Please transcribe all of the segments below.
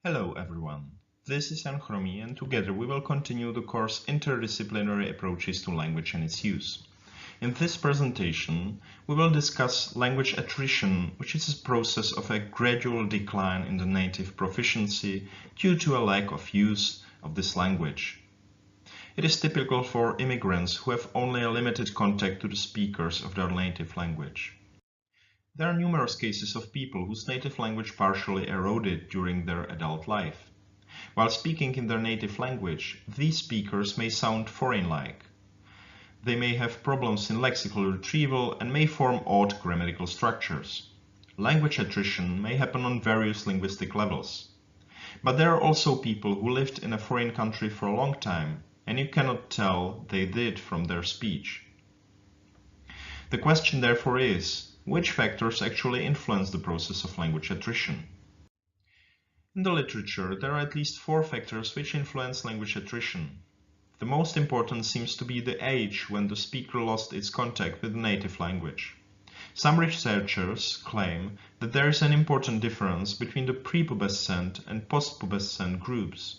Hello everyone, this is Anchromi and together we will continue the course Interdisciplinary Approaches to Language and its Use. In this presentation, we will discuss language attrition, which is a process of a gradual decline in the native proficiency due to a lack of use of this language. It is typical for immigrants who have only a limited contact to the speakers of their native language. There are numerous cases of people whose native language partially eroded during their adult life. While speaking in their native language, these speakers may sound foreign-like. They may have problems in lexical retrieval and may form odd grammatical structures. Language attrition may happen on various linguistic levels. But there are also people who lived in a foreign country for a long time, and you cannot tell they did from their speech. The question therefore is, which factors actually influence the process of language attrition? In the literature, there are at least 4 factors which influence language attrition. The most important seems to be the age when the speaker lost its contact with the native language. Some researchers claim that there is an important difference between the prepubescent and postpubescent groups.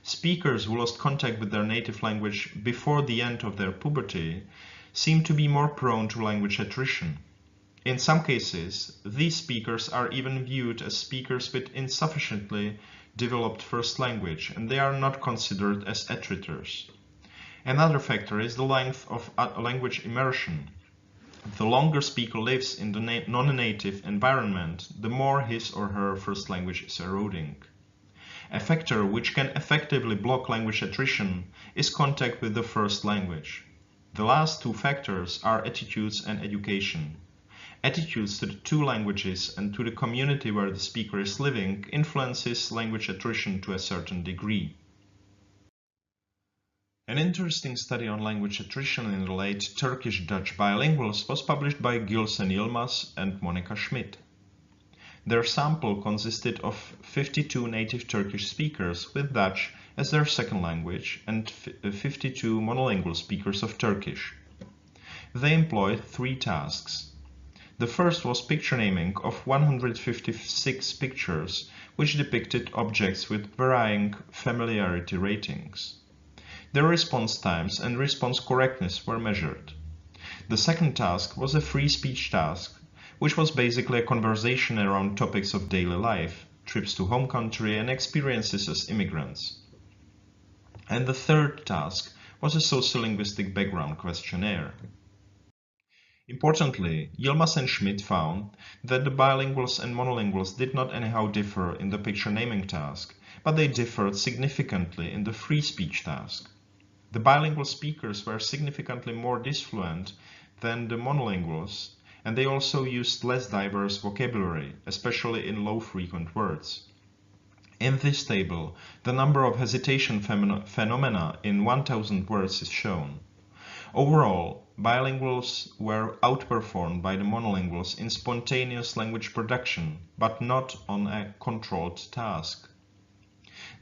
Speakers who lost contact with their native language before the end of their puberty seem to be more prone to language attrition. In some cases, these speakers are even viewed as speakers with insufficiently developed first language, and they are not considered as attritors. Another factor is the length of language immersion. The longer a speaker lives in the non-native environment, the more his or her first language is eroding. A factor which can effectively block language attrition is contact with the first language. The last 2 factors are attitudes and education. Attitudes to the 2 languages and to the community where the speaker is living influences language attrition to a certain degree. An interesting study on language attrition in the late Turkish-Dutch bilinguals was published by Gils and YILMAZ and Monica Schmidt. Their sample consisted of 52 native Turkish speakers with Dutch as their second language and 52 monolingual speakers of Turkish. They employed 3 tasks. The first was picture naming of 156 pictures, which depicted objects with varying familiarity ratings. Their response times and response correctness were measured. The second task was a free speech task, which was basically a conversation around topics of daily life, trips to home country and experiences as immigrants. And the third task was a sociolinguistic background questionnaire. Importantly, YILMAZ and Schmidt found that the bilinguals and monolinguals did not anyhow differ in the picture naming task, but they differed significantly in the free speech task. The bilingual speakers were significantly more disfluent than the monolinguals, and they also used less diverse vocabulary, especially in low-frequent words. In this table, the number of hesitation phenomena in 1000 words is shown. Overall, bilinguals were outperformed by the monolinguals in spontaneous language production, but not on a controlled task.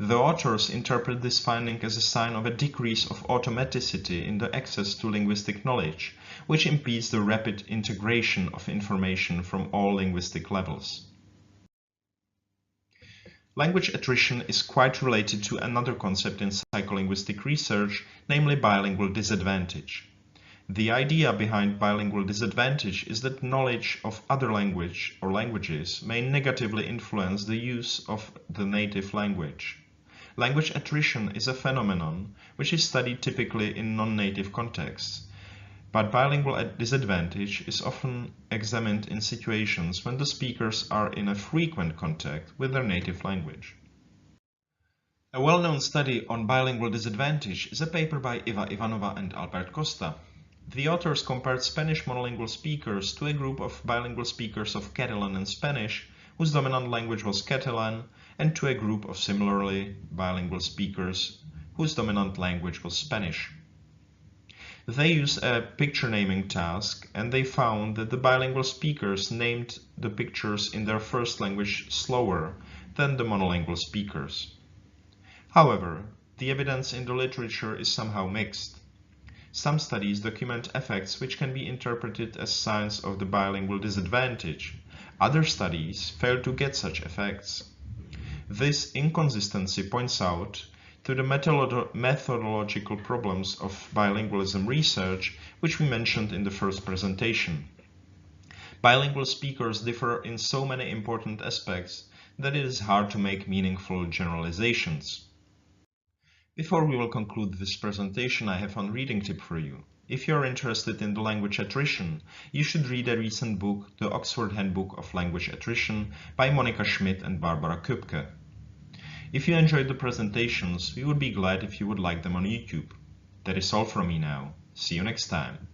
The authors interpret this finding as a sign of a decrease of automaticity in the access to linguistic knowledge, which impedes the rapid integration of information from all linguistic levels. Language attrition is quite related to another concept in psycholinguistic research, namely bilingual disadvantage. The idea behind bilingual disadvantage is that knowledge of other language or languages may negatively influence the use of the native language. Language attrition is a phenomenon which is studied typically in non-native contexts, but bilingual disadvantage is often examined in situations when the speakers are in a frequent contact with their native language. A well-known study on bilingual disadvantage is a paper by Iva Ivanova and Albert Costa. The authors compared Spanish monolingual speakers to a group of bilingual speakers of Catalan and Spanish, whose dominant language was Catalan, and to a group of similarly bilingual speakers, whose dominant language was Spanish. They used a picture naming task, and they found that the bilingual speakers named the pictures in their first language slower than the monolingual speakers. However, the evidence in the literature is somehow mixed. Some studies document effects which can be interpreted as signs of the bilingual disadvantage. Other studies fail to get such effects. This inconsistency points out to the methodological problems of bilingualism research, which we mentioned in the first presentation. Bilingual speakers differ in so many important aspects that it is hard to make meaningful generalizations. Before we will conclude this presentation, I have one reading tip for you. If you are interested in the language attrition, you should read a recent book, The Oxford Handbook of Language Attrition by Monika Schmidt and Barbara Köpke. If you enjoyed the presentations, we would be glad if you would like them on YouTube. That is all from me now. See you next time.